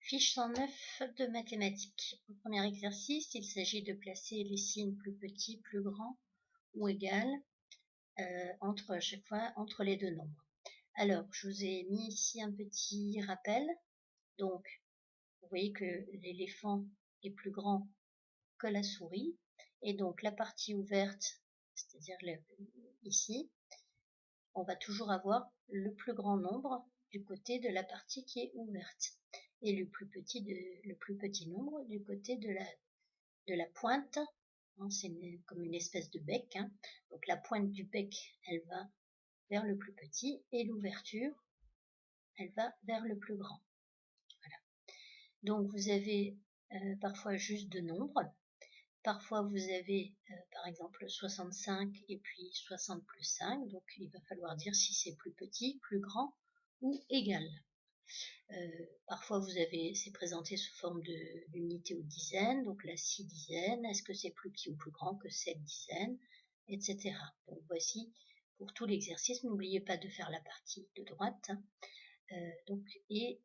Fiche 109 de mathématiques. Au premier exercice, il s'agit de placer les signes plus petits, plus grands ou égal à chaque fois entre les deux nombres. Alors, je vous ai mis ici un petit rappel. Donc, vous voyez que l'éléphant est plus grand que la souris. Et donc, la partie ouverte, c'est-à-dire ici, on va toujours avoir le plus grand nombre du côté de la partie qui est ouverte et le plus petit nombre du côté de la pointe. C'est comme une espèce de bec. Donc la pointe du bec, elle va vers le plus petit et l'ouverture, elle va vers le plus grand. Voilà. Donc vous avez parfois juste deux nombres. Parfois vous avez par exemple 65 et puis 60 plus 5. Donc il va falloir dire si c'est plus petit, plus grand ou égal. Parfois c'est présenté sous forme d'unité ou de dizaine, donc la 6 dizaines, est-ce que c'est plus petit ou plus grand que 7 dizaines, etc. Donc voici pour tout l'exercice, n'oubliez pas de faire la partie de droite, et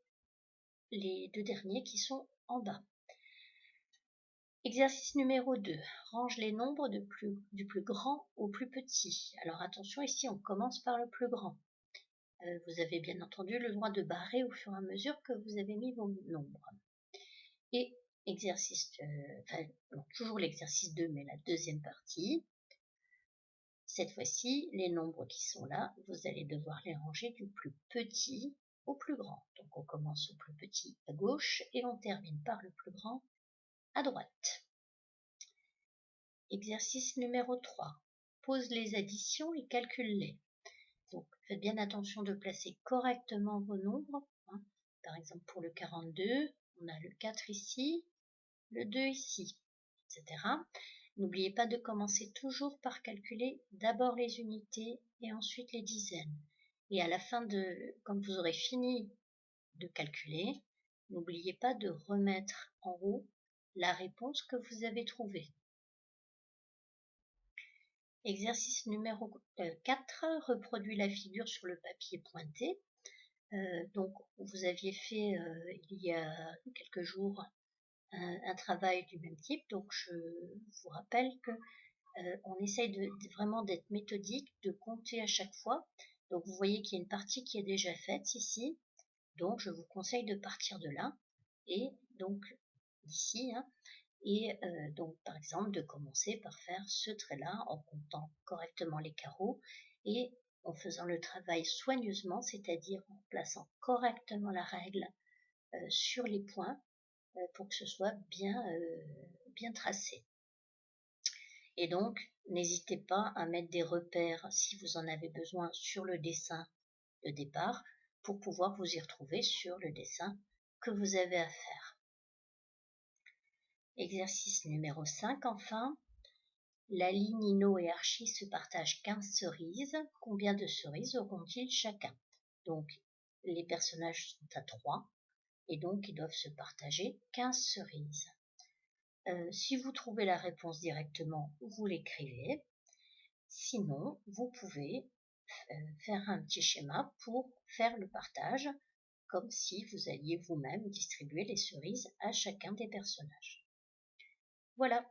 les deux derniers qui sont en bas. Exercice numéro 2, range les nombres du plus grand au plus petit. Alors attention, ici on commence par le plus grand. Vous avez bien entendu le droit de barrer au fur et à mesure que vous avez mis vos nombres. Et toujours l'exercice 2, mais la deuxième partie. Cette fois-ci, les nombres qui sont là, vous allez devoir les ranger du plus petit au plus grand. Donc on commence au plus petit à gauche et on termine par le plus grand à droite. Exercice numéro 3. Pose les additions et calcule-les. Donc, faites bien attention de placer correctement vos nombres. Par exemple, pour le 42, on a le 4 ici, le 2 ici, etc. N'oubliez pas de commencer toujours par calculer d'abord les unités et ensuite les dizaines. Et à la fin quand vous aurez fini de calculer, n'oubliez pas de remettre en haut la réponse que vous avez trouvée. Exercice numéro 4, reproduis la figure sur le papier pointé. Donc, vous aviez fait il y a quelques jours un travail du même type. Donc, je vous rappelle que on essaye vraiment d'être méthodique, de compter à chaque fois. Donc, vous voyez qu'il y a une partie qui est déjà faite ici. Donc, je vous conseille de partir de là et donc d'ici. Et donc, par exemple, de commencer par faire ce trait-là en comptant correctement les carreaux et en faisant le travail soigneusement, c'est-à-dire en plaçant correctement la règle sur les points pour que ce soit bien tracé. Et donc, n'hésitez pas à mettre des repères si vous en avez besoin sur le dessin de départ pour pouvoir vous y retrouver sur le dessin que vous avez à faire. Exercice numéro 5, enfin. La ligne Nino et Archie se partagent 15 cerises. Combien de cerises auront-ils chacun? Donc, les personnages sont à 3 et donc ils doivent se partager 15 cerises. Si vous trouvez la réponse directement, vous l'écrivez. Sinon, vous pouvez faire un petit schéma pour faire le partage, comme si vous alliez vous-même distribuer les cerises à chacun des personnages. Voilà.